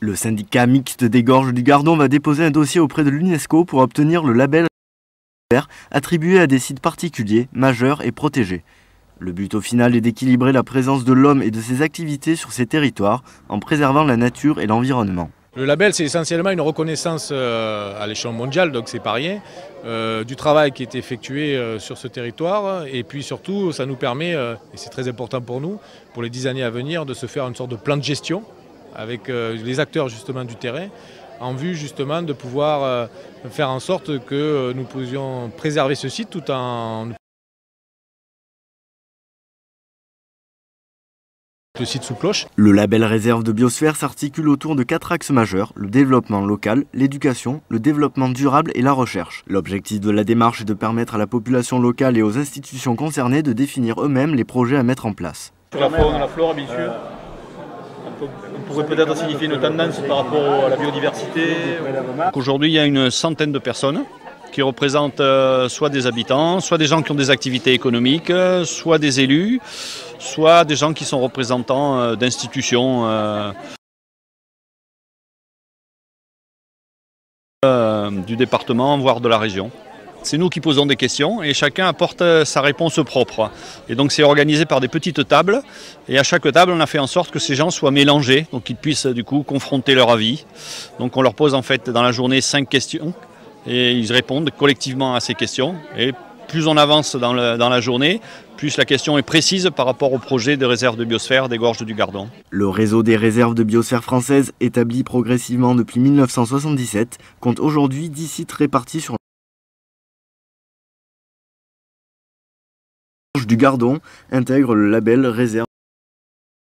Le syndicat mixte des Gorges du Gardon va déposer un dossier auprès de l'UNESCO pour obtenir le label attribué à des sites particuliers, majeurs et protégés. Le but au final est d'équilibrer la présence de l'homme et de ses activités sur ces territoires en préservant la nature et l'environnement. Le label, c'est essentiellement une reconnaissance à l'échelon mondial, donc c'est pas rien, du travail qui est effectué sur ce territoire. Et puis surtout, ça nous permet, et c'est très important pour nous, pour les 10 années à venir, de se faire une sorte de plan de gestion avec les acteurs justement du terrain, en vue justement de pouvoir faire en sorte que nous puissions préserver ce site tout en... Le site sous cloche. Le label réserve de biosphère s'articule autour de 4 axes majeurs, le développement local, l'éducation, le développement durable et la recherche. L'objectif de la démarche est de permettre à la population locale et aux institutions concernées de définir eux-mêmes les projets à mettre en place. La faune, la flore, bien sûr. On pourrait peut-être signifier une tendance par rapport à la biodiversité. Aujourd'hui, il y a une centaine de personnes qui représentent soit des habitants, soit des gens qui ont des activités économiques, soit des élus, soit des gens qui sont représentants d'institutions du département, voire de la région. C'est nous qui posons des questions et chacun apporte sa réponse propre. Et donc c'est organisé par des petites tables et à chaque table on a fait en sorte que ces gens soient mélangés, donc qu'ils puissent du coup confronter leur avis. Donc on leur pose en fait dans la journée 5 questions et ils répondent collectivement à ces questions. Et plus on avance dans la journée, plus la question est précise par rapport au projet de réserve de biosphère des Gorges du Gardon. Le réseau des réserves de biosphère françaises, établi progressivement depuis 1977, compte aujourd'hui 10 sites répartis sur du Gardon, intègre le label réserve.